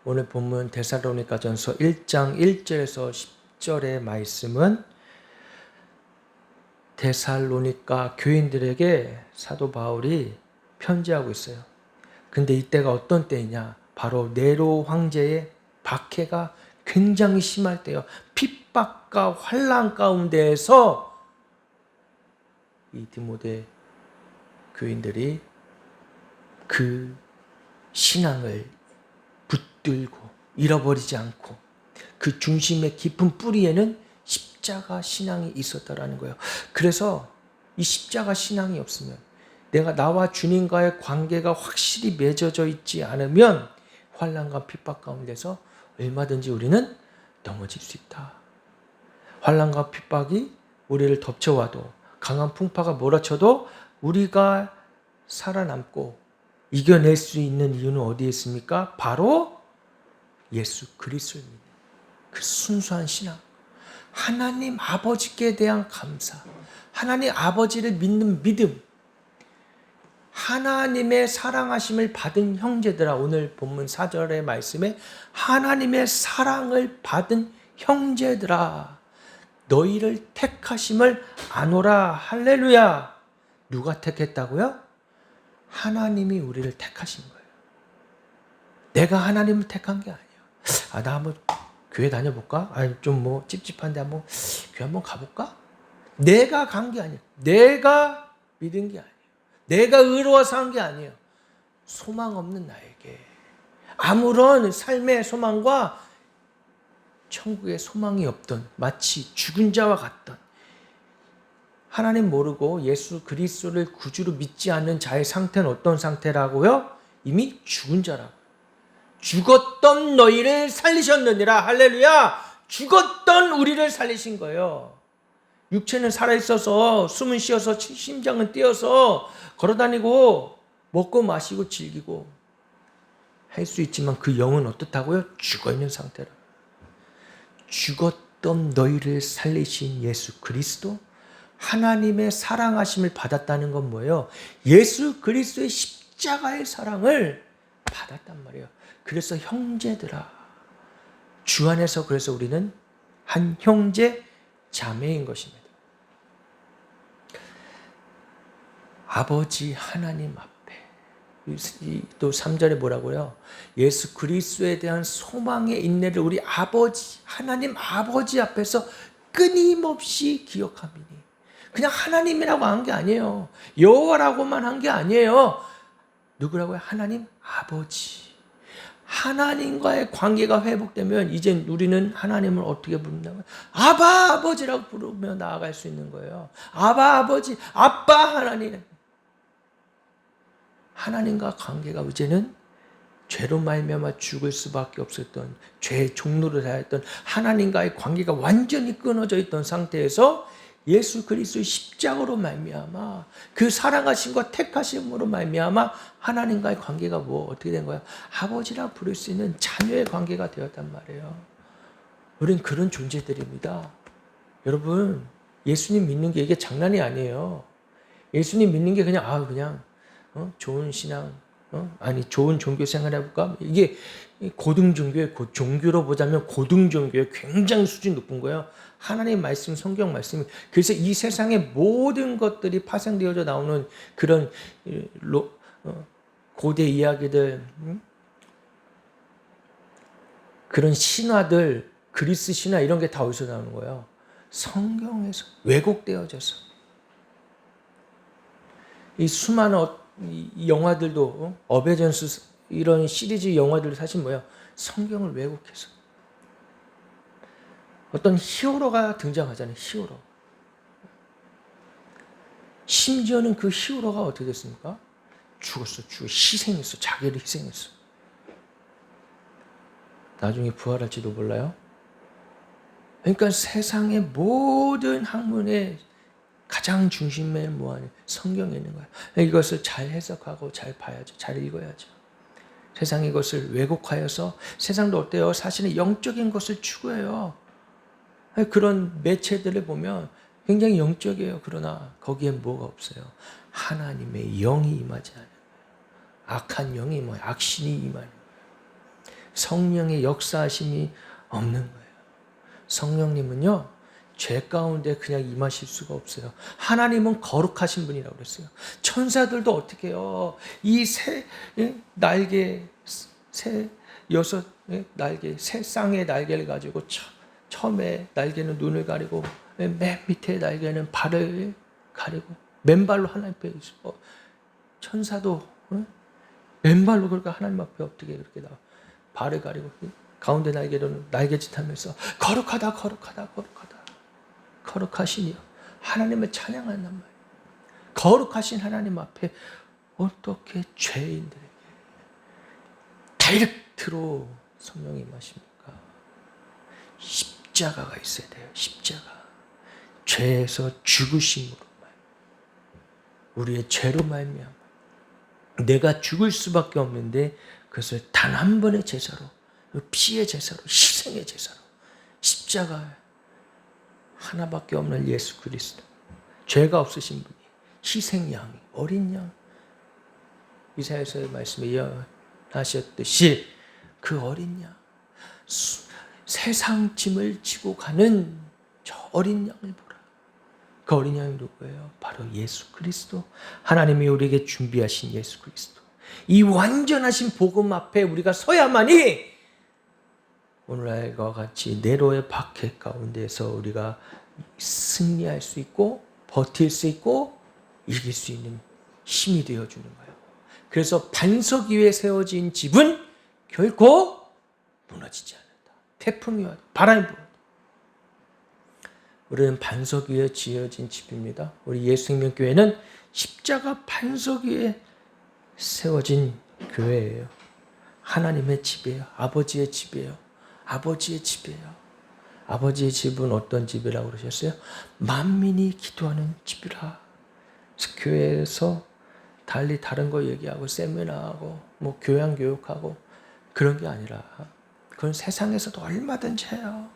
오늘 본문 데살로니가전서 1장 1절에서 10절의 말씀은 데살로니가 교인들에게 사도 바울이 편지하고 있어요. 근데 이때가 어떤 때이냐? 바로 네로 황제의 박해가 굉장히 심할 때요. 핍박과 환난 가운데에서 이 디모데 교인들이 그 신앙을 붙들고 잃어버리지 않고 그 중심의 깊은 뿌리에는 십자가 신앙이 있었다라는 거예요. 그래서 이 십자가 신앙이 없으면 내가 나와 주님과의 관계가 확실히 맺어져 있지 않으면 환난과 핍박 가운데서 얼마든지 우리는 넘어질 수 있다. 환난과 핍박이 우리를 덮쳐와도 강한 풍파가 몰아쳐도 우리가 살아남고 이겨낼 수 있는 이유는 어디에 있습니까? 바로 예수 그리스도를 믿는 그 순수한 신앙, 하나님 아버지께 대한 감사, 하나님 아버지를 믿는 믿음, 하나님의 사랑하심을 받은 형제들아, 오늘 본문 4절의 말씀에 하나님의 사랑을 받은 형제들아, 너희를 택하심을 아노라. 할렐루야. 누가 택했다고요? 하나님이 우리를 택하신 거예요. 내가 하나님을 택한 게 아니에요. 나 한번 교회 다녀볼까? 좀 뭐 찝찝한데 한번 교회 한번 가볼까? 내가 간 게 아니에요. 내가 믿은 게 아니에요. 내가 의로워서 한 게 아니에요. 소망 없는 나에게 아무런 삶의 소망과 천국의 소망이 없던, 마치 죽은 자와 같던, 하나님 모르고 예수 그리스도를 구주로 믿지 않는 자의 상태는 어떤 상태라고요? 이미 죽은 자라고. 죽었던 너희를 살리셨느니라. 할렐루야. 죽었던 우리를 살리신 거예요. 육체는 살아있어서 숨은 쉬어서 심장은 뛰어서 걸어다니고 먹고 마시고 즐기고 할 수 있지만 그 영은 어떻다고요? 죽어있는 상태라. 죽었던 너희를 살리신 예수 그리스도, 하나님의 사랑하심을 받았다는 건 뭐예요? 예수 그리스도의 십자가의 사랑을 받았단 말이에요. 그래서 형제들아, 주 안에서 그래서 우리는 한 형제 자매인 것입니다. 아버지 하나님 앞에 또 3절에 뭐라고요? 예수 그리스도에 대한 소망의 인내를 우리 아버지 하나님 아버지 앞에서 끊임없이 기억함이니. 그냥 하나님이라고 한 게 아니에요. 여호와라고만 한 게 아니에요. 누구라고요? 하나님 아버지. 하나님과의 관계가 회복되면 이제 우리는 하나님을 어떻게 부른다고요? 아바 아버지라고 부르며 나아갈 수 있는 거예요. 아바 아버지, 아빠 하나님. 하나님과 관계가 이제는 죄로 말미암아 죽을 수밖에 없었던, 죄의 종로를 하였던 하나님과의 관계가 완전히 끊어져 있던 상태에서 예수 그리스도의 십자가로 말미암아 그 사랑하심과 택하심으로 말미암아 하나님과의 관계가 어떻게 된 거야? 아버지라 부를 수 있는 자녀의 관계가 되었단 말이에요. 우린 그런 존재들입니다. 여러분, 예수님 믿는 게 이게 장난이 아니에요. 예수님 믿는 게 그냥 좋은 신앙, 좋은 종교 생활 해볼까? 이게 고등 종교예요. 종교로 보자면 고등 종교예요. 굉장히 수준 높은 거예요. 하나님의 말씀, 성경 말씀이. 그래서 이 세상의 모든 것들이 파생되어져 나오는 그런 고대 이야기들, 그런 신화들, 그리스 신화 이런 게 다 어디서 나오는 거예요? 성경에서 왜곡되어져서. 이 수많은 이 영화들도 어베전스 이런 시리즈 영화들도 사실 뭐예요? 성경을 왜곡해서. 어떤 히어로가 등장하잖아요. 히어로. 심지어는 그 히어로가 어떻게 됐습니까? 죽었어. 희생했어. 자기를 희생했어. 나중에 부활할지도 몰라요. 그러니까 세상의 모든 학문의 가장 중심에 뭐하냐? 성경에 있는 거야. 이것을 잘 해석하고 잘 봐야죠. 잘 읽어야죠. 세상이 이것을 왜곡하여서 세상도 어때요? 사실은 영적인 것을 추구해요. 그런 매체들을 보면 굉장히 영적이에요. 그러나 거기에 뭐가 없어요? 하나님의 영이 임하지 않아요. 악한 영이 악신이 임하는 거예요. 성령의 역사하심이 없는 거예요. 성령님은요, 죄 가운데 그냥 임하실 수가 없어요. 하나님은 거룩하신 분이라고 그랬어요. 천사들도 어떻게 해요? 이 새 날개, 새 여섯 날개, 새 쌍의 날개를 가지고 처음에 날개는 눈을 가리고 맨 밑에 날개는 발을 가리고 맨발로 하나님 앞에 있어. 천사도 맨발로 그러니까 하나님 앞에 어떻게 그렇게 나와? 발을 가리고 가운데 날개로는 날개짓하면서 거룩하다, 거룩하다, 거룩하다. 거룩하시니요. 하나님을 찬양한단 말이에요. 거룩하신 하나님 앞에 어떻게 죄인들에게 다이렉트로 성령이 임하십니까? 십자가가 있어야 돼요. 십자가. 죄에서 죽으심으로 우리의 죄로 말미암아 내가 죽을 수밖에 없는데 그것을 단 한 번의 제사로, 피의 제사로, 희생의 제사로, 십자가 하나밖에 없는 예수 그리스도, 죄가 없으신 분이 희생양이, 어린 양, 이사야서의 말씀에 예언하셨듯이 그 어린 양, 세상 짐을 지고 가는 저 어린 양을 보라. 그 어린 양이 누구예요? 바로 예수 그리스도. 하나님이 우리에게 준비하신 예수 그리스도. 이 완전하신 복음 앞에 우리가 서야만이 오늘날과 같이 네로의 박해 가운데서 우리가 승리할 수 있고 버틸 수 있고 이길 수 있는 힘이 되어주는 거예요. 그래서 반석 위에 세워진 집은 결코 무너지지 않는다. 태풍이 와도 바람이 불어도. 우리는 반석 위에 지어진 집입니다. 우리 예수생명교회는 십자가 반석 위에 세워진 교회예요. 하나님의 집이에요. 아버지의 집이에요. 아버지의 집이에요. 아버지의 집은 어떤 집이라고 그러셨어요? 만민이 기도하는 집이라. 교회에서 달리 다른 거 얘기하고 세미나하고 뭐 교양 교육하고 그런 게 아니라 그건 세상에서도 얼마든지 해요.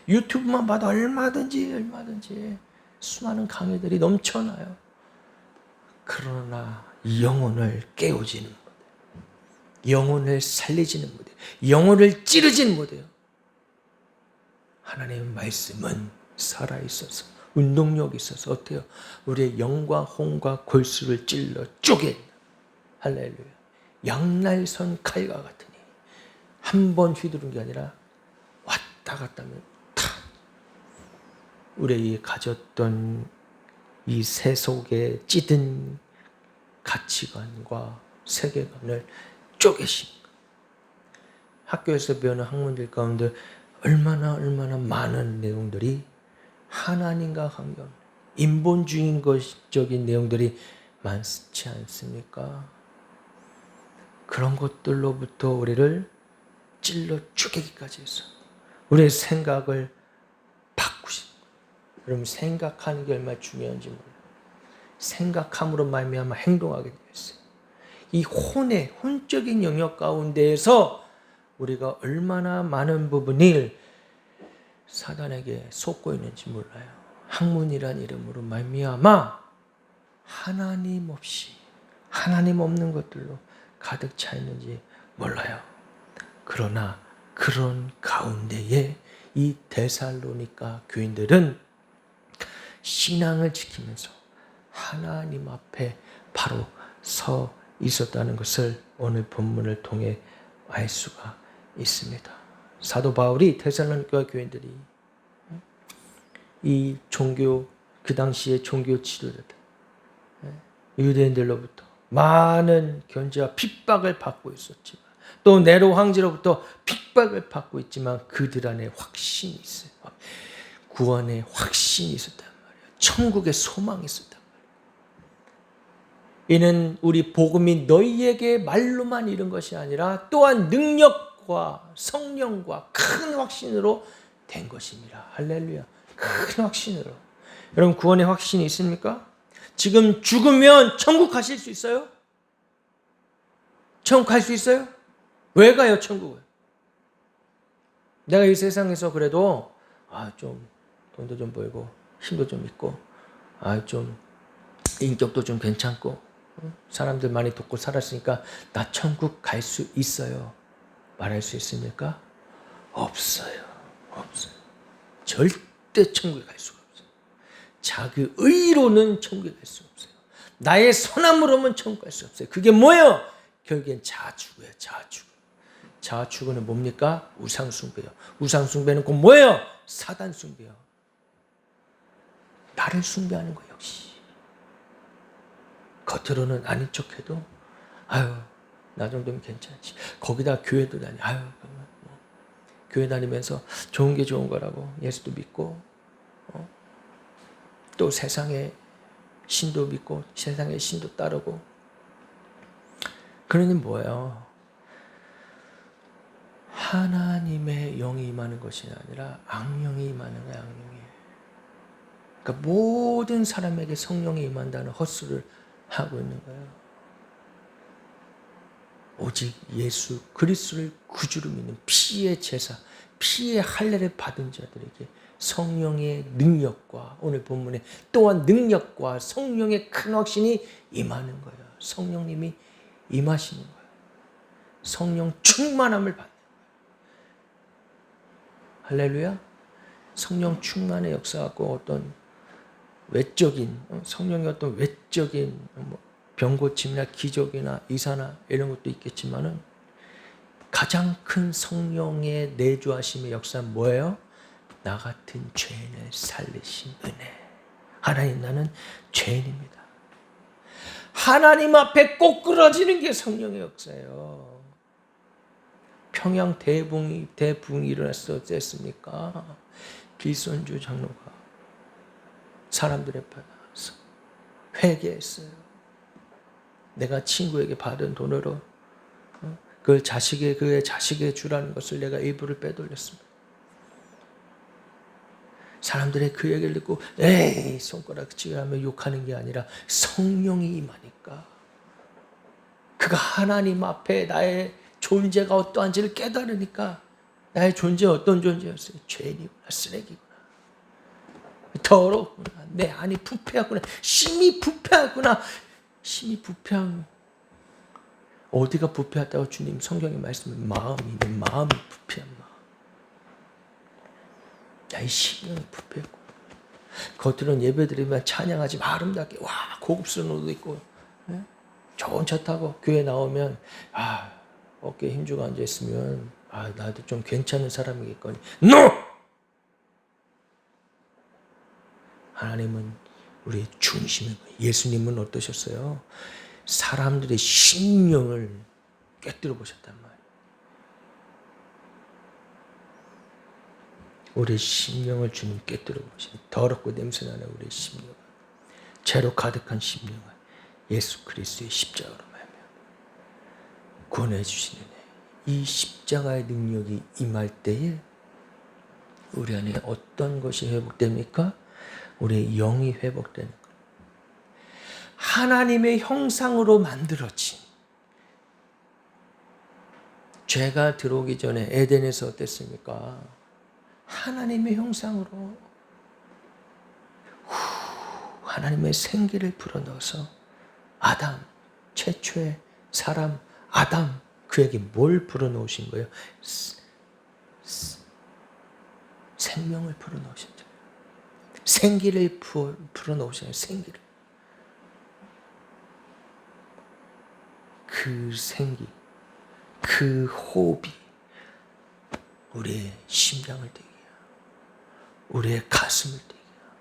유튜브만 봐도 얼마든지 수많은 강의들이 넘쳐나요. 그러나 영혼을 깨우지는 못해요. 영혼을 살리지는 못해요. 영혼을 찌르지는 못해요. 하나님의 말씀은 살아있어서 운동력이 있어서 어때요? 우리의 영과 혼과 골수를 찔러 쪼갠다. 할렐루야. 양날선 칼과 같으니 한 번 휘두른 게 아니라 왔다 갔다 하면 탁. 우리에게 가졌던 이 새 속에 찌든 가치관과 세계관을 쪼개신 거예요. 학교에서 배우는 학문들 가운데 얼마나 많은 내용들이 하나님과 관계없는 인본주의적인 내용들이 많지 않습니까? 그런 것들로부터 우리를 찔러 죽이기까지 해서 우리의 생각을 바꾸신 거예요. 여러분 생각하는 게 얼마나 중요한지 몰라요. 생각함으로 말미암아 행동하게 되었어요. 이 혼적인 영역 가운데에서 우리가 얼마나 많은 부분을 사단에게 속고 있는지 몰라요. 학문이란 이름으로 말미암아 하나님 없이 하나님 없는 것들로 가득 차 있는지 몰라요. 그러나 그런 가운데에 이 데살로니가 교인들은 신앙을 지키면서 하나님 앞에 바로 서 있었다는 것을 오늘 본문을 통해 알 수가 있습니다. 사도 바울이 데살로니가 교인들이 이 종교 그 당시의 종교 지도자들 유대인들로부터 많은 견제와 핍박을 받고 있었지만 또 네로 황제로부터 핍박을 받고 있지만 그들 안에 확신이 있어요. 구원의 확신이 있었단 말이에요. 천국의 소망이 있었단 말이에요. 이는 우리 복음이 너희에게 말로만 이른 것이 아니라 또한 능력과 성령과 큰 확신으로 된 것입니다. 할렐루야. 큰 확신으로. 여러분 구원의 확신이 있습니까? 지금 죽으면 천국 가실 수 있어요? 천국 갈 수 있어요? 왜 가요 천국을? 내가 이 세상에서 그래도 좀 돈도 좀 벌고 힘도 좀 있고 좀 인격도 좀 괜찮고 사람들 많이 돕고 살았으니까 나 천국 갈 수 있어요. 말할 수 있습니까? 없어요. 없어요. 절대 천국에 갈 수가 없어요. 자기 의로는 천국에 갈 수 없어요. 나의 선함으로는 천국 갈 수 없어요. 그게 뭐예요? 결국엔 자아추구예요. 자아추구. 자아추구는 뭡니까? 우상숭배요. 우상숭배는 곧 뭐예요? 사단숭배요. 나를 숭배하는 거 역시. 겉으로는 아닌 척해도 아유 나 정도면 괜찮지. 거기다 교회도 다니. 아유 뭐, 교회 다니면서 좋은 게 좋은 거라고 예수도 믿고 또 세상의 신도 믿고 세상의 신도 따르고. 그러니 뭐예요? 하나님의 영이 임하는 것이 아니라 악령이 임하는 거예요. 악령이. 그러니까 모든 사람에게 성령이 임한다는 헛수를 하고 있는 거예요. 오직 예수 그리스도를 구주로 믿는 피의 제사, 피의 할례를 받은 자들에게 성령의 능력과 오늘 본문에 또한 능력과 성령의 큰 확신이 임하는 거예요. 성령님이 임하시는 거예요. 성령 충만함을 받는 거예요. 할렐루야. 성령 충만의 역사가 어떤 외적인 성령의 어떤 외적인 병 고침이나 기적이나 이사나 이런 것도 있겠지만은 가장 큰 성령의 내주하심의 역사는 뭐예요? 나 같은 죄인을 살리신 은혜. 하나님 나는 죄인입니다. 하나님 앞에 꼬꾸라지는 게 성령의 역사예요. 평양 대붕이 일어났었습니까? 길손주 장로가 사람들의 앞에 나와서 회개했어요. 내가 친구에게 받은 돈으로 그의 자식에 주라는 것을 내가 일부를 빼돌렸습니다. 사람들의 그 얘기를 듣고 에이 손가락질하며 욕하는 게 아니라 성령이 임하니까 그가 하나님 앞에 나의 존재가 어떠한지를 깨달으니까 나의 존재가 어떤 존재였어요? 죄인이구나, 쓰레기구나, 더럽구나, 내 안이 부패하구나, 심히 부패하구나. 심히 부패한 어디가 부패하다고 주님 성경에 말씀은 마음이, 내 마음이 부패한 마음. 나의 심령이 부패했고 겉으로는 예배드리면 찬양하지 아름답게 와 고급스러운 옷도 입고 좋은 차 타고 교회 나오면 어깨에 힘주고 앉아있으면 나도 좀 괜찮은 사람이겠거니. NO! 하나님은 우리의 중심이고 예수님은 어떠셨어요? 사람들의 심령을 꿰뚫어 보셨단 말이에요. 우리의 심령을 주님 꿰뚫어 보시는 더럽고 냄새나는 우리의 심령, 죄로 가득한 심령을 예수 그리스도의 십자가로 말미암아 구원해 주시는 이 십자가의 능력이 임할 때에 우리 안에 어떤 것이 회복됩니까? 우리의 영이 회복되는 거예요. 하나님의 형상으로 만들어진 죄가 들어오기 전에 에덴에서 어땠습니까? 하나님의 형상으로 하나님의 생기를 불어넣어서 아담, 최초의 사람 아담, 그에게 뭘 불어넣으신 거예요? 생명을 불어넣으셨죠. 생기를 불어넣으셨어요. 생기를. 그 생기, 그 호흡이 우리의 심장을 뛰게 해요. 우리의 가슴을 뛰게 해요.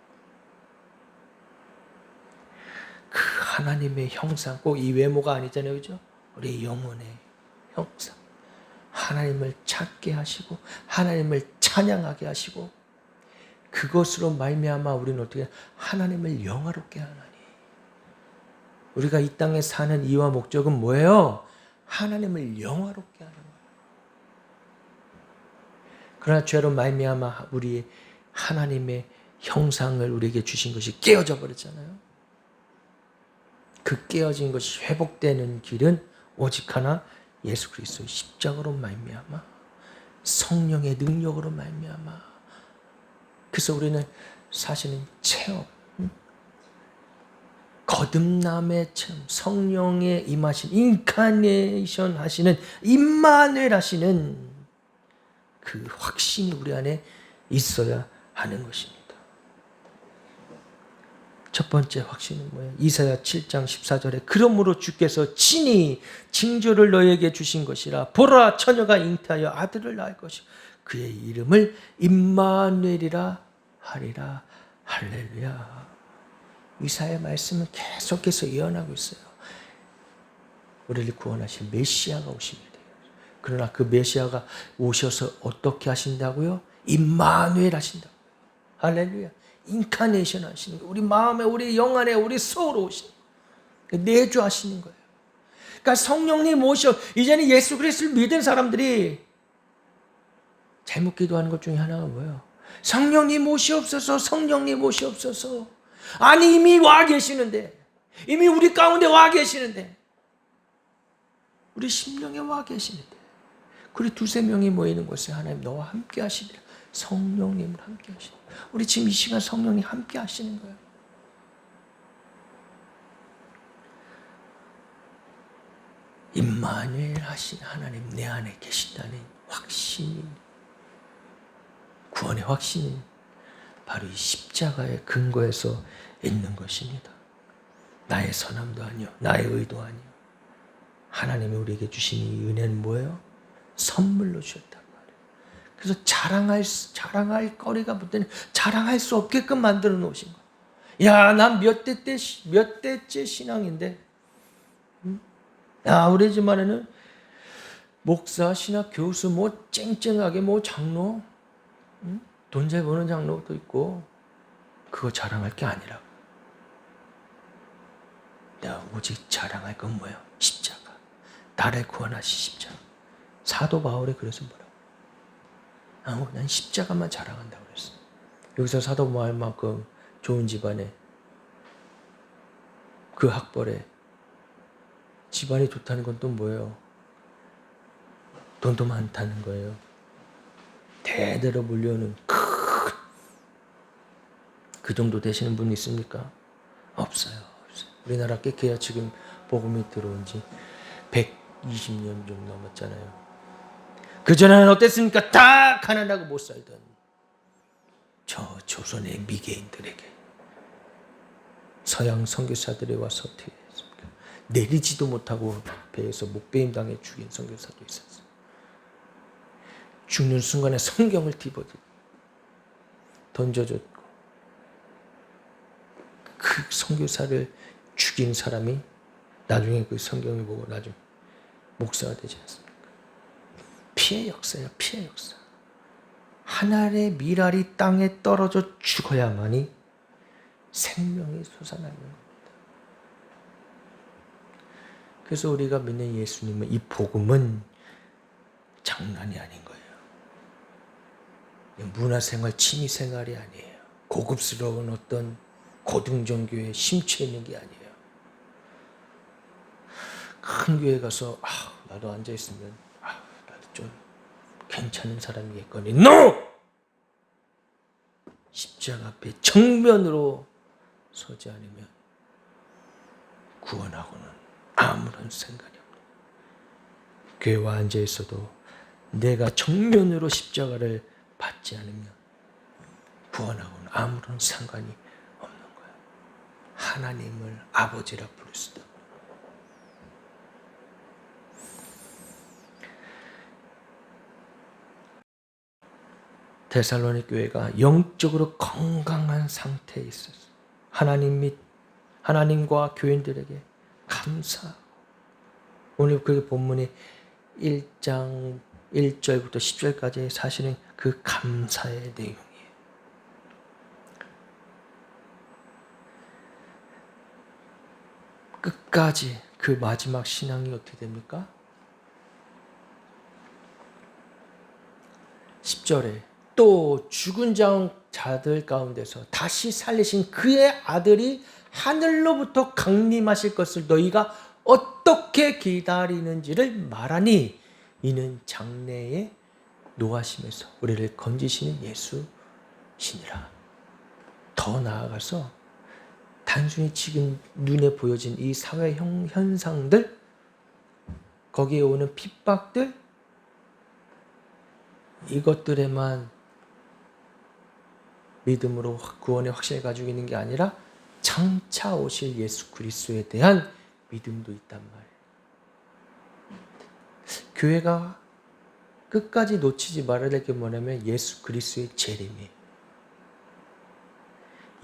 그 하나님의 형상, 꼭 이 외모가 아니잖아요. 그죠? 우리의 영혼의 형상. 하나님을 찾게 하시고 하나님을 찬양하게 하시고 그것으로 말미암아 우리는 어떻게 하나님을 영화롭게 하나니. 우리가 이 땅에 사는 이유와 목적은 뭐예요? 하나님을 영화롭게 하는 거예요. 그러나 죄로 말미암아 우리 하나님의 형상을 우리에게 주신 것이 깨어져 버렸잖아요. 그 깨어진 것이 회복되는 길은 오직 하나 예수 그리스도의 십자가로 말미암아 성령의 능력으로 말미암아. 그래서 우리는 사실은 체험, 거듭남의 참 성령에 임하신 인카네이션 하시는 임마누엘 하시는 그 확신이 우리 안에 있어야 하는 것입니다. 첫 번째 확신은 뭐예요? 이사야 7장 14절에 그러므로 주께서 친히 징조를 너에게 주신 것이라. 보라, 처녀가 잉태하여 아들을 낳을 것이요 그의 이름을 임마누엘이라 하리라. 할렐루야. 이사야 말씀은 계속해서 예언하고 있어요. 우리를 구원하실 메시아가 오십니다. 그러나 그 메시아가 오셔서 어떻게 하신다고요? 임마누엘 하신다고요. 할렐루야. 인카네이션 하시는 거예요. 우리 마음에, 우리 영 안에, 우리 속으로 오시는 거예요. 내주하시는 거예요. 그러니까 성령님 오셔. 이제는 예수 그리스도를 믿은 사람들이 잘못 기도하는 것 중에 하나가 뭐예요? 성령님 오시옵소서, 성령님 오시옵소서. 아니 이미 와 계시는데, 이미 우리 가운데 와 계시는데, 우리 심령에 와 계시는데, 우리 두세 명이 모이는 곳에 하나님 너와 함께 하시리라. 성령님을 함께 하시는. 우리 지금 이 시간 성령님 함께 하시는 거예요. 임마누엘 하신 하나님 내 안에 계신다는 확신이, 구원의 확신이 바로 이 십자가의 근거에서 있는 것입니다. 나의 선함도 아니요, 나의 의도 아니요. 하나님이 우리에게 주신 이 은혜는 뭐예요? 선물로 주셨단 말이에요. 그래서 자랑할 거리가 붙더니 자랑할 수 없게끔 만들어 놓으신 거예요. 야, 난 몇 대째 신앙인데, 야, 우리 집안에는 목사, 신학 교수, 뭐 쨍쨍하게 뭐 장로, 돈 잘 버는 장로도 있고, 그거 자랑할 게 아니라고. 내가 오직 자랑할 건 뭐예요? 십자가. 나를 구원하신 십자가. 사도 바울이 그래서 뭐라고? 난 십자가만 자랑한다고 그랬어. 여기서 사도 바울만큼 좋은 집안에, 그 학벌에 집안이 좋다는 건 또 뭐예요? 돈도 많다는 거예요. 대대로 물려오는 그 정도 되시는 분 있습니까? 없어요. 우리나라 깨끗해야 지금 복음이 들어온 지 120년 좀 넘었잖아요. 그전에는 어땠습니까? 다 가난하고 못 살던 저 조선의 미개인들에게 서양 선교사들이 와서 어떻게 했습니까? 내리지도 못하고 배에서 목베임 당해 죽인 선교사도 있었어요. 죽는 순간에 성경을 던져줬고, 그 선교사를 죽인 사람이 나중에 그 성경을 보고 나중에 목사가 되지 않습니까? 피해 역사예요. 피해 역사. 하늘의 밀알이 땅에 떨어져 죽어야만이 생명이 솟아나는 겁니다. 그래서 우리가 믿는 예수님은, 이 복음은 장난이 아닌 거예요. 문화생활, 취미생활이 아니에요. 고급스러운 어떤 고등정교에 심취해 있는 게 아니에요. 큰 교회 가서 나도 앉아있으면 나도 좀 괜찮은 사람이겠거니. NO! 십자가 앞에 정면으로 서지 않으면 구원하고는 아무런 상관이 없다. 교회와 앉아있어도 내가 정면으로 십자가를 받지 않으면 구원하고는 아무런 상관이 없는 거야. 하나님을 아버지라 부를 수도 없는 거야. 데살로니 교회가 영적으로 건강한 상태에 있었어요. 하나님 및 하나님과 교인들에게 감사하고, 오늘 그 본문이 1장 1절부터 10절까지 사실은 그 감사의 내용이에요. 끝까지 그 마지막 신앙이 어떻게 됩니까? 10절에 또 죽은 자들 가운데서 다시 살리신 그의 아들이 하늘로부터 강림하실 것을 너희가 어떻게 기다리는지를 말하니, 이는 장래에 노하심에서 우리를 건지시는 예수시니라. 더 나아가서 단순히 지금 눈에 보여진 이 사회 현상들, 거기에 오는 핍박들, 이것들에만 믿음으로 구원의 확신을 가지고 있는 게 아니라 장차 오실 예수 그리스도에 대한 믿음도 있단 말이에요. 교회가 끝까지 놓치지 말아야 될 게 뭐냐면 예수 그리스도의 재림이에요.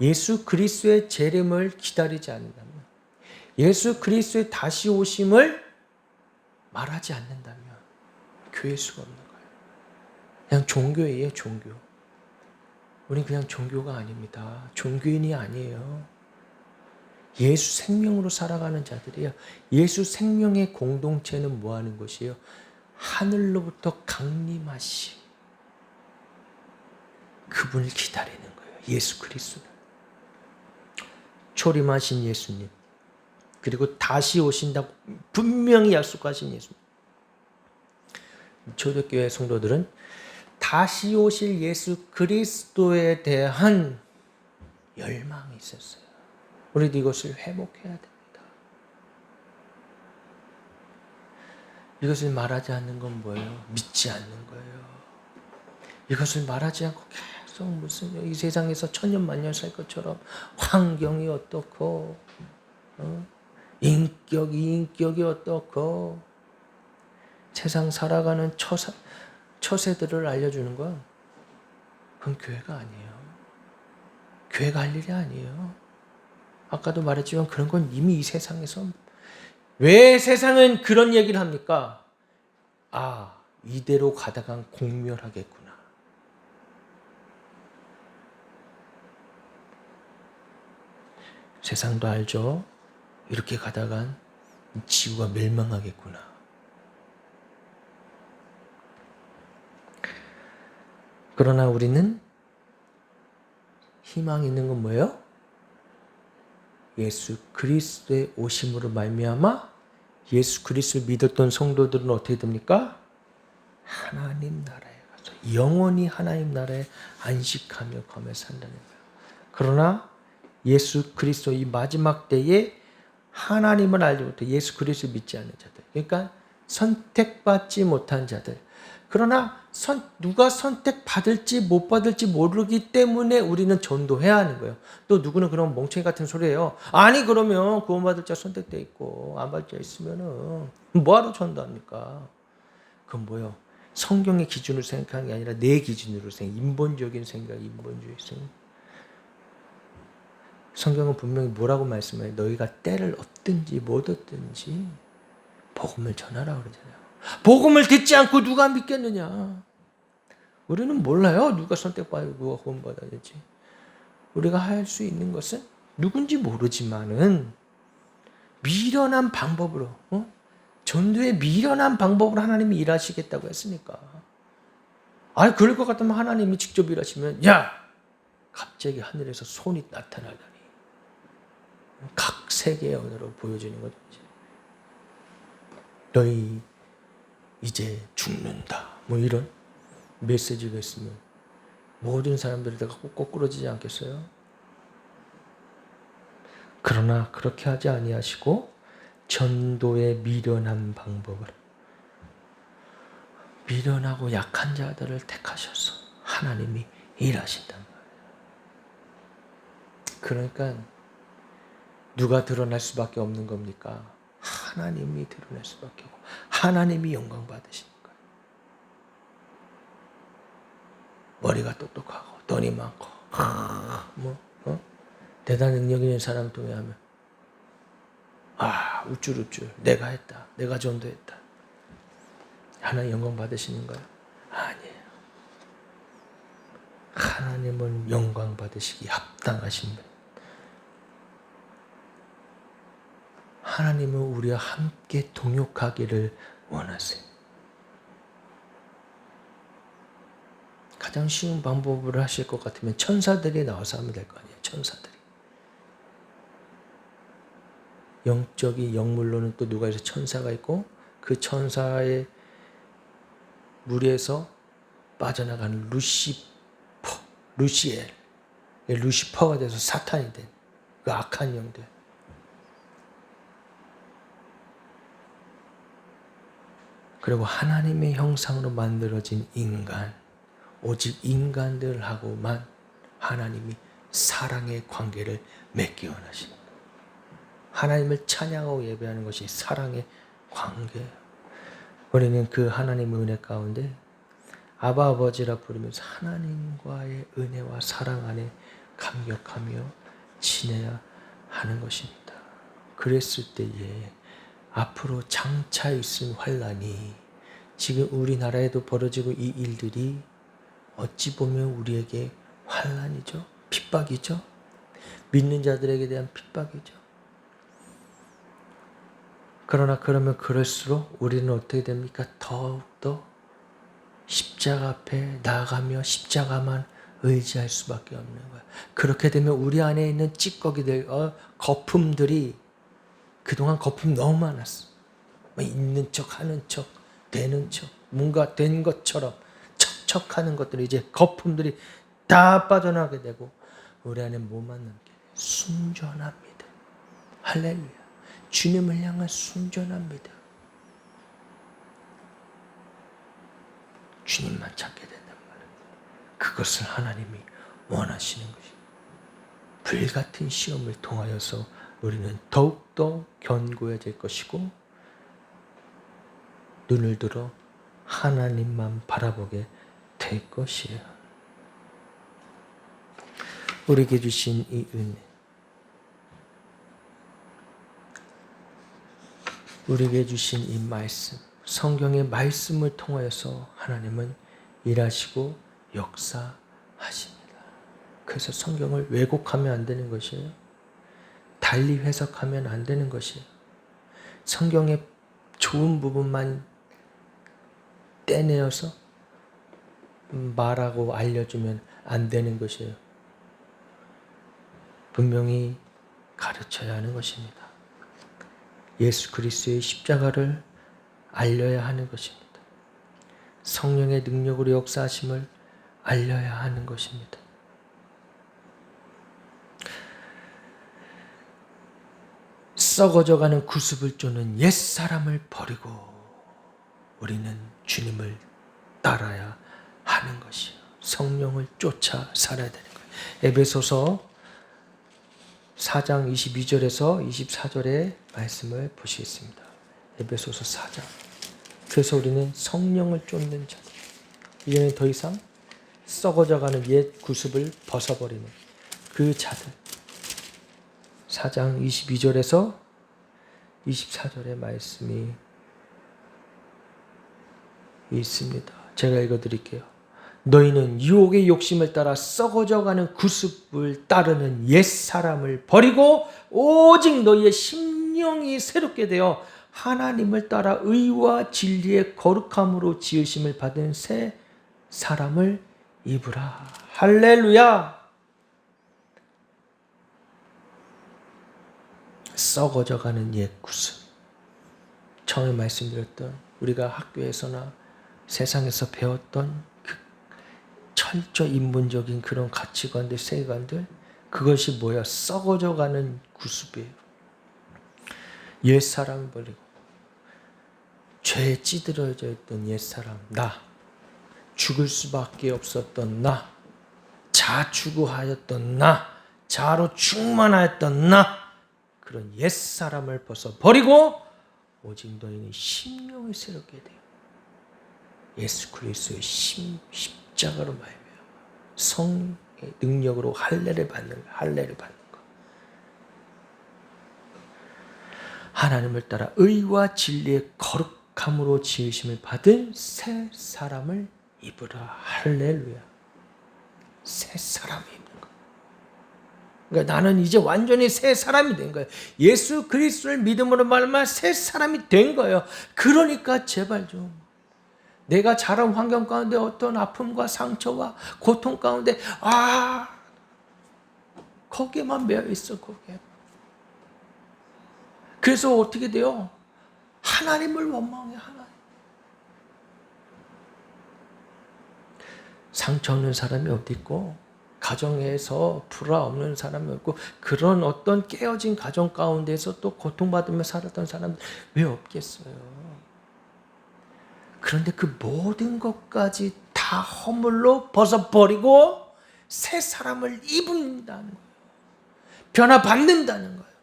예수 그리스도의 재림을 기다리지 않는다면, 예수 그리스도의 다시 오심을 말하지 않는다면 교회일 수가 없는 거예요. 그냥 종교예요, 종교. 우린 그냥 종교가 아닙니다. 종교인이 아니에요. 예수 생명으로 살아가는 자들이에요. 예수 생명의 공동체는 뭐 하는 것이에요? 하늘로부터 강림하신 그분을 기다리는 거예요. 예수 그리스도를. 초림하신 예수님, 그리고 다시 오신다고 분명히 약속하신 예수님. 초대교회 성도들은 다시 오실 예수 그리스도에 대한 열망이 있었어요. 우리도 이것을 회복해야 됩니다. 이것을 말하지 않는 건 뭐예요? 믿지 않는 거예요. 이것을 말하지 않고 계속 무슨 이 세상에서 천년 만년 살 것처럼 환경이 어떻고, 인격이 어떻고, 세상 살아가는 처세들을 알려주는 건 그건 교회가 아니에요. 교회가 할 일이 아니에요. 아까도 말했지만 그런 건 이미 이 세상에서. 왜 세상은 그런 얘기를 합니까? 아, 이대로 가다간 공멸하겠구나. 세상도 알죠. 이렇게 가다간 지구가 멸망하겠구나. 그러나 우리는 희망이 있는 건 뭐예요? 예수 그리스도의 오심으로 말미암아 예수 그리스도를 믿었던 성도들은 어떻게 됩니까? 하나님 나라에 가서 영원히 하나님 나라에 안식하며 거며 산다는 거예요. 그러나 예수 그리스도 이 마지막 때에 하나님을 알지 못해 예수 그리스도를 믿지 않는 자들, 그러니까 선택받지 못한 자들. 그러나 누가 선택받을지 못 받을지 모르기 때문에 우리는 전도해야 하는 거예요. 또 누구는 그런 멍청이 같은 소리예요. 아니 그러면 구원받을 자 선택돼 있고 안 받을 자 있으면은 뭐하러 전도합니까? 그건 뭐예요? 성경의 기준으로 생각하는 게 아니라 내 기준으로 인본적인 생각, 인본주의 생각. 성경은 분명히 뭐라고 말씀해요? 너희가 때를 얻든지 못 얻든지 복음을 전하라 그러잖아요. 복음을 듣지 않고 누가 믿겠느냐? 우리는 몰라요. 누가 선택받고 누가 구원받아야 될지. 우리가 할 수 있는 것은 누군지 모르지만은 미련한 방법으로, 전도의 미련한 방법으로 하나님이 일하시겠다고 했으니까. 아니 그럴 것 같으면 하나님이 직접 일하시면 야! 갑자기 하늘에서 손이 나타나다니. 각 세계의 언어로 보여지는 거죠. 너희 이제 죽는다. 뭐 이런 메시지가 있으면 모든 사람들이 다 꼬꾸러지지 않겠어요? 그러나 그렇게 하지 아니하시고 전도의 미련한 방법을, 미련하고 약한 자들을 택하셔서 하나님이 일하신단 말이에요. 그러니까 누가 드러날 수밖에 없는 겁니까? 하나님이 드러날 수밖에 없고 하나님이 영광 받으시는 거예요. 머리가 똑똑하고 돈이 많고 대단한 능력 있는 사람 통해 하면 우쭐우쭐 내가 했다, 내가 전도했다. 하나님 영광 받으시는 거예요? 아니에요. 하나님은 영광 받으시기 합당하신 분. 하나님은 우리와 함께 동역하기를 원하세요. 가장 쉬운 방법으로 하실 것 같으면 천사들이 나와서 하면 될 거 아니에요. 천사들이. 영적인 영물로는 또 누가 있어? 천사가 있고 그 천사의 무리에서 빠져나가는 루시엘, 루시퍼가 돼서 사탄이 된 그 악한 영들. 그리고 하나님의 형상으로 만들어진 인간, 오직 인간들하고만 하나님이 사랑의 관계를 맺기 원하십니다. 하나님을 찬양하고 예배하는 것이 사랑의 관계예요. 우리는 그 하나님의 은혜 가운데 아바 아버지라 부르면서 하나님과의 은혜와 사랑 안에 감격하며 지내야 하는 것입니다. 그랬을 때에 앞으로 장차 있을 환난이 지금 우리나라에도 벌어지고 이 일들이 어찌 보면 우리에게 환난이죠. 핍박이죠. 믿는 자들에게 대한 핍박이죠. 그러나 그러면 그럴수록 우리는 어떻게 됩니까? 더욱더 십자가 앞에 나아가며 십자가만 의지할 수밖에 없는 거야. 그렇게 되면 우리 안에 있는 찌꺼기들, 거품들이 그동안 거품 너무 많았어. 있는 척, 하는 척, 되는 척, 뭔가 된 것처럼 척척하는 것들이 이제 거품들이 다 빠져나가게 되고 우리 안에 뭐만 남게 돼요? 순전합니다. 할렐루야. 주님을 향한 순전합니다. 주님만 찾게 된단 말이에요. 그것을 하나님이 원하시는 것입니다. 불같은 시험을 통하여서 우리는 더욱더 견고해질 것이고 눈을 들어 하나님만 바라보게 될 것이에요. 우리에게 주신 이 은혜, 우리에게 주신 이 말씀, 성경의 말씀을 통하여서 하나님은 일하시고 역사하십니다. 그래서 성경을 왜곡하면 안 되는 것이에요. 달리 해석하면 안 되는 것이에요. 성경의 좋은 부분만 떼내어서 말하고 알려주면 안 되는 것이에요. 분명히 가르쳐야 하는 것입니다. 예수 그리스도의 십자가를 알려야 하는 것입니다. 성령의 능력으로 역사하심을 알려야 하는 것입니다. 썩어져가는 구습을 쫓는 옛사람을 버리고 우리는 주님을 따라야 하는 것이요. 성령을 쫓아 살아야 되는 거예요. 에베소서 4장 22절에서 24절의 말씀을 보시겠습니다. 에베소서 4장. 그래서 우리는 성령을 쫓는 자. 이제는 더 이상 썩어져가는 옛 구습을 벗어버리는 그 자들. 4장 22절에서 24절의 말씀이 있습니다. 제가 읽어드릴게요. 너희는 유혹의 욕심을 따라 썩어져가는 구습을 따르는 옛사람을 버리고 오직 너희의 심령이 새롭게 되어 하나님을 따라 의와 진리의 거룩함으로 지으심을 받은 새 사람을 입으라. 할렐루야. 썩어져가는 옛 구습. 처음에 말씀드렸던 우리가 학교에서나 세상에서 배웠던 그 철저 인본적인 그런 가치관들, 세계관들, 그것이 뭐야? 썩어져가는 구습이에요. 옛사람을 버리고 죄에 찌들어져 있던 옛사람, 나, 죽을 수밖에 없었던 나, 자추구하였던 나, 자로 충만하였던 나, 그런 옛사람을 벗어버리고 오직 너희는 심령을 새롭게 돼요. 예수 그리스도의 십자가로 말미암아 성의 능력으로 할례를 받는 거, 할례를 받는 거. 하나님을 따라 의와 진리의 거룩함으로 지으심을 받은 새 사람을 입으라. 할렐루야. 새 사람이 입는 거. 그러니까 나는 이제 완전히 새 사람이 된 거예요. 예수 그리스도를 믿음으로 말미암아 새 사람이 된 거예요. 그러니까 제발 좀 내가 자란 환경 가운데 어떤 아픔과 상처와 고통 가운데 거기에만 매여 있어. 거기에. 그래서 어떻게 돼요? 하나님을 원망해. 하나님. 상처 없는 사람이 어디 있고 가정에서 불화 없는 사람이 없고 그런 어떤 깨어진 가정 가운데서 또 고통받으며 살았던 사람들 왜 없겠어요? 그런데 그 모든 것까지 다 허물로 벗어버리고 새 사람을 입는다는 거예요. 변화받는다는 거예요.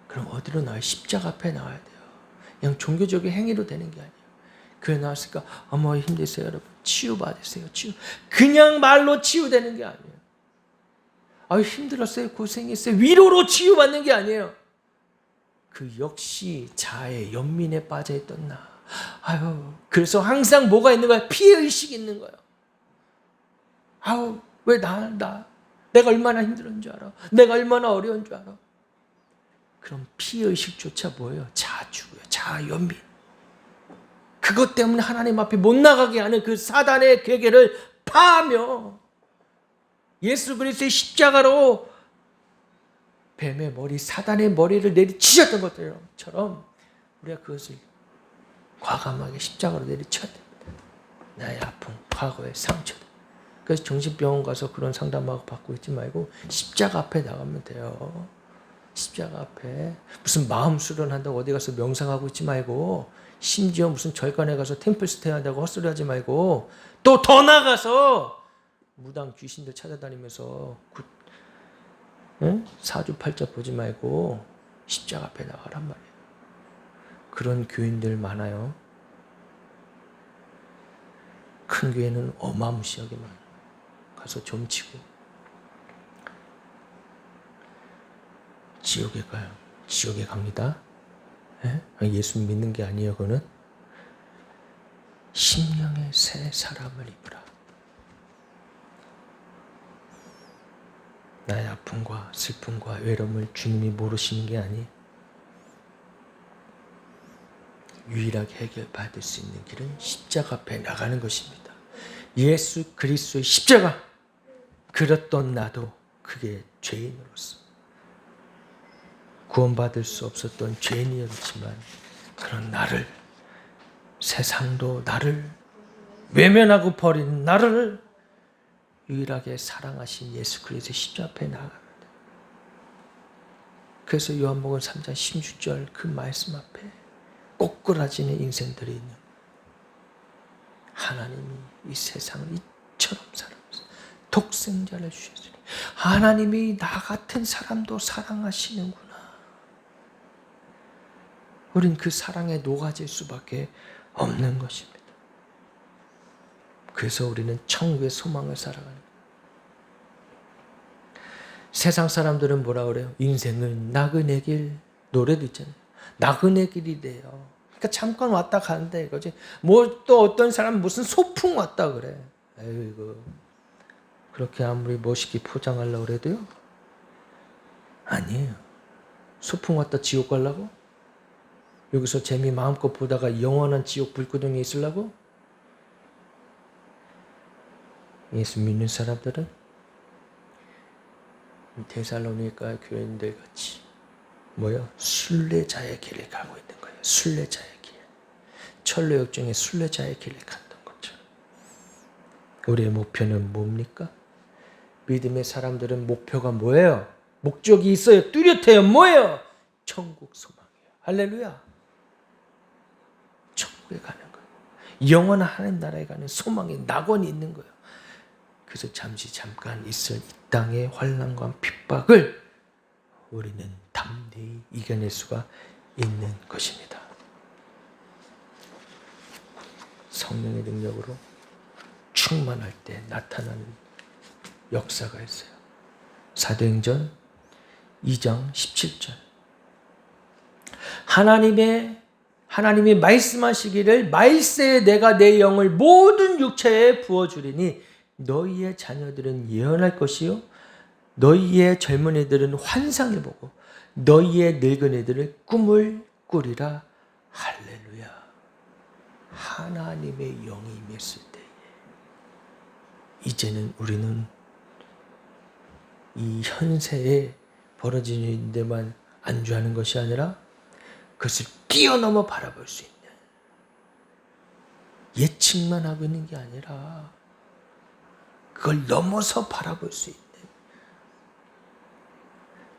그럼 어디로 나와요? 십자가 앞에 나와야 돼요. 그냥 종교적인 행위로 되는 게 아니에요. 교회 나왔으니까 어머 힘드세요 여러분. 치유받으세요. 치유. 그냥 말로 치유되는 게 아니에요. 아유 힘들었어요. 고생했어요. 위로로 치유받는 게 아니에요. 그 역시 자아의 연민에 빠져있던 나. 아유 그래서 항상 뭐가 있는 거야? 피해의식이 있는 거예요. 아유 왜 내가 얼마나 힘들은 줄 알아? 내가 얼마나 어려운 줄 알아? 그럼 피해의식조차 뭐예요? 자아주고요. 자아연민. 그것 때문에 하나님 앞에 못 나가게 하는 그 사단의 괴계를 파하며 예수 그리스도의 십자가로 뱀의 머리, 사단의 머리를 내리치셨던 것처럼 우리가 그것을 과감하게 십자가로 내리쳐야 됩니다. 나의 아픔, 과거의 상처들. 그래서 정신병원 가서 그런 상담하고 받고 있지 말고 십자가 앞에 나가면 돼요. 십자가 앞에 무슨 마음 수련한다고 어디 가서 명상하고 있지 말고 심지어 무슨 절간에 가서 템플스테이 한다고 헛소리 하지 말고 또 더 나가서 무당 귀신들 찾아다니면서 사주팔자 보지 말고 십자가 앞에 나가란 말이에요. 그런 교인들 많아요. 큰 교회는 어마무시하게 많아요. 가서 점치고 지옥에 가요. 지옥에 갑니다. 예수 믿는 게 아니에요. 그거는 심령의 새 사람을 입으라. 나의 아픔과 슬픔과 외로움을 주님이 모르시는 게 아니에요. 유일하게 해결받을 수 있는 길은 십자가 앞에 나가는 것입니다. 예수 그리스도의 십자가. 그랬던 나도 그게 죄인으로서 구원받을 수 없었던 죄인이었지만 그런 나를, 세상도 나를 외면하고 버린 나를 유일하게 사랑하신 예수 그리스도의 십자가 앞에 나갑니다. 그래서 요한복음 3장 16절 그 말씀 앞에 꼬꾸라지는 인생들이 있는 하나님이 이 세상을 이처럼 사랑하셔서 독생자를 주셨으니 하나님이 나 같은 사람도 사랑하시는구나. 우린 그 사랑에 녹아질 수밖에 없는 것입니다. 그래서 우리는 천국의 소망을 살아가는 거예요. 세상 사람들은 뭐라 그래요? 인생은 나그네 길. 노래도 있잖아요. 나그네 길이래요. 그러니까 잠깐 왔다 가는데 이거지. 뭐 또 어떤 사람은 무슨 소풍 왔다 그래. 에이구. 그렇게 아무리 멋있게 포장하려고 그래도요. 아니에요. 소풍 왔다 지옥 가려고? 여기서 재미 마음껏 보다가 영원한 지옥 불구덩이에 있으려고? 예수 믿는 사람들은 데살로니가 교인들 같이 뭐요? 순례자의 길을 가고 있는 거예요. 순례자의 길. 철로역정의 순례자의 길을 갔던 것처럼. 우리의 목표는 뭡니까? 믿음의 사람들은 목표가 뭐예요? 목적이 있어요. 뚜렷해요. 뭐예요? 천국 소망이에요. 할렐루야. 천국에 가는 거예요. 영원한 하나님 나라에 가는 소망이 낙원이 있는 거예요. 그래서 잠깐 있을 이 땅의 환난과 핍박을 우리는 담대히 이겨낼 수가 있는 것입니다. 성령의 능력으로 충만할 때 나타나는 역사가 있어요. 사도행전 2장 17절. 하나님이 말씀하시기를 말세에 내가 내 영을 모든 육체에 부어주리니 너희의 자녀들은 예언할 것이요 너희의 젊은이들은 환상을 보고 너희의 늙은이들은 꿈을 꾸리라. 할렐루야. 하나님의 영이 임했을 때에 이제는 우리는 이 현세에 벌어지는 데만 안주하는 것이 아니라 그것을 뛰어넘어 바라볼 수 있는, 예측만 하고 있는 게 아니라 그걸 넘어서 바라볼 수 있는.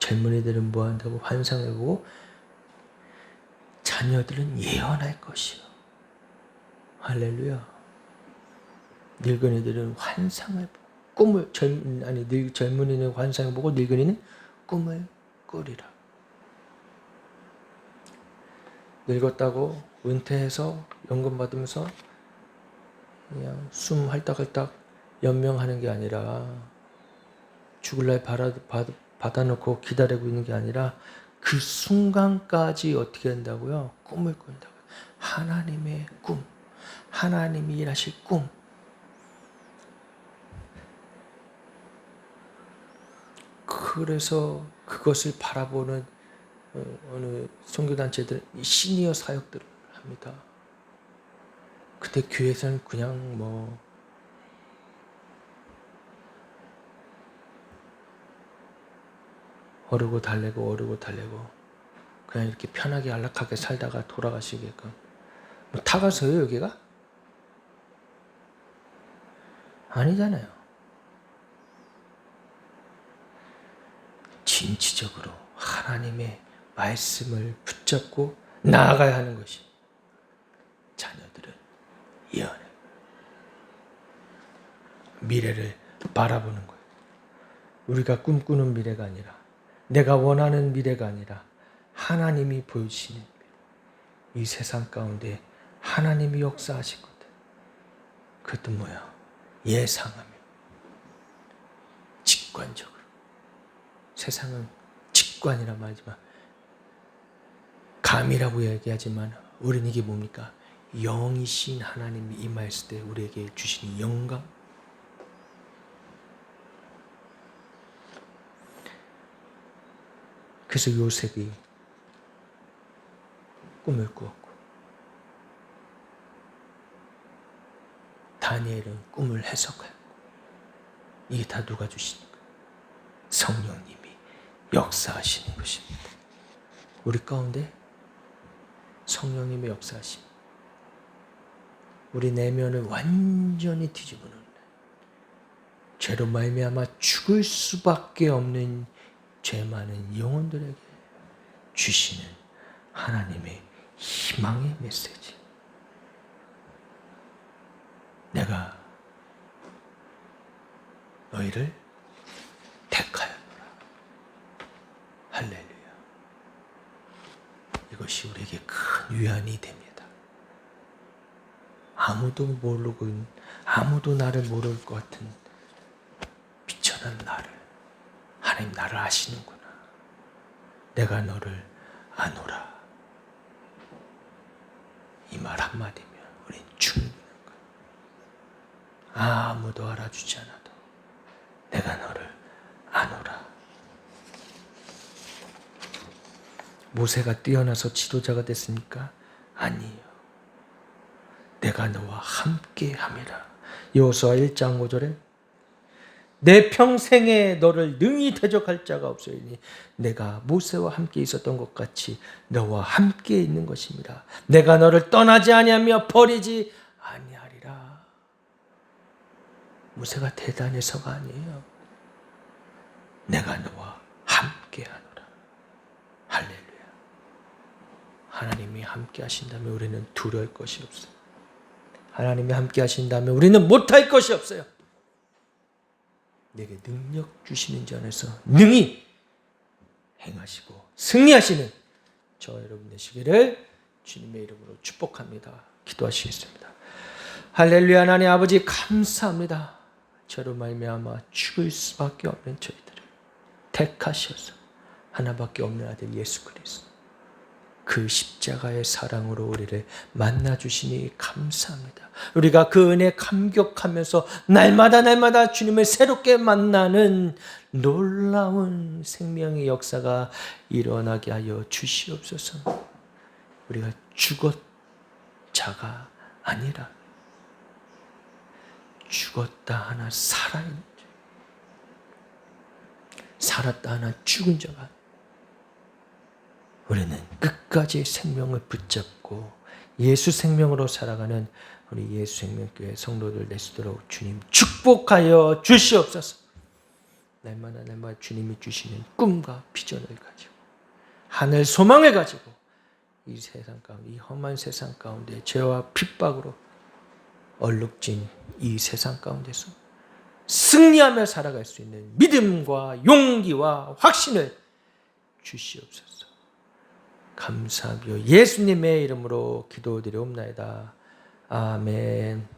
젊은이들은 뭐 한다고 환상을 보고 자녀들은 예언할 것이요. 할렐루야. 늙은이들은 환상을 보고 젊은이는 환상을 보고 늙은이는 꿈을 꾸리라. 늙었다고 은퇴해서 연금 받으면서 그냥 숨 헐떡헐떡 연명하는 게 아니라, 죽을 날 받아놓고 기다리고 있는 게 아니라 그 순간까지 어떻게 한다고요? 꿈을 꾼다고요. 하나님의 꿈, 하나님이 일하실 꿈. 그래서 그것을 바라보는 어느 선교단체들 시니어 사역들을 합니다. 그때 교회에서는 그냥 뭐 오르고 달래고 그냥 이렇게 편하게 안락하게 살다가 돌아가시게끔. 뭐 타가서요 여기가? 아니잖아요. 진취적으로 하나님의 말씀을 붙잡고 나아가야 하는 것이 자녀들은 예언해. 미래를 바라보는 거예요. 우리가 꿈꾸는 미래가 아니라, 내가 원하는 미래가 아니라 하나님이 보여주시는 미래. 이 세상 가운데 하나님이 역사하실 것들. 그것도 뭐야? 예상하며 직관적으로. 세상은 직관이라 말하지만, 감이라고 얘기하지만 우리는 이게 뭡니까? 영이신 하나님이 임하였을 때 우리에게 주시는 영감. 그래서 요셉이 꿈을 꾸었고, 다니엘은 꿈을 해석하고, 이게 다 누가 주시는 거예요? 성령님이 역사하시는 것입니다. 우리 가운데 성령님의 역사하심. 우리 내면을 완전히 뒤집어놓는, 죄로 말미암아 죽을 수밖에 없는 죄 많은 영혼들에게 주시는 하나님의 희망의 메시지. 내가 너희를 택하였노라. 할렐루야. 이것이 우리에게 큰 위안이 됩니다. 아무도 모르고, 아무도 나를 모를 것 같은 비천한 나를 하나님 나를 아시는구나. 내가 너를 아노라. 이 말 한마디면 우린 충분한 거야. 아무도 알아주지 않아도 내가 너를 아노라. 모세가 뛰어나서 지도자가 됐습니까? 아니에요. 내가 너와 함께 함이라. 여호수아 1장 5절에 내 평생에 너를 능히 대적할 자가 없으리니 내가 모세와 함께 있었던 것 같이 너와 함께 있는 것입니다. 내가 너를 떠나지 아니하며 버리지 아니하리라. 모세가 대단해서가 아니에요. 내가 너와 함께 하노라. 할렐루야. 하나님이 함께 하신다면 우리는 두려울 것이 없어요. 하나님이 함께 하신다면 우리는 못할 것이 없어요. 내게 능력 주시는 자 안에서 능히 행하시고 승리하시는 저 여러분 되시기를 주님의 이름으로 축복합니다. 기도하시겠습니다. 할렐루야. 하나님 아버지 감사합니다. 저로 말미암아 죽을 수밖에 없는 저희들을 택하셔서 하나밖에 없는 아들 예수 그리스도, 그 십자가의 사랑으로 우리를 만나주시니 감사합니다. 우리가 그 은혜에 감격하면서 날마다 주님을 새롭게 만나는 놀라운 생명의 역사가 일어나게 하여 주시옵소서. 우리가 죽었자가 아니라 죽었다 하나 살아있는 자, 살았다 하나 죽은 자가, 우리는 끝까지 생명을 붙잡고 예수 생명으로 살아가는 우리 예수 생명교회 성도들 되시도록 주님 축복하여 주시옵소서. 날마다 주님이 주시는 꿈과 비전을 가지고 하늘 소망을 가지고 이 세상 가운데, 이 험한 세상 가운데 죄와 핍박으로 얼룩진 이 세상 가운데서 승리하며 살아갈 수 있는 믿음과 용기와 확신을 주시옵소서. 감사하며 예수님의 이름으로 기도드리옵나이다. 아멘.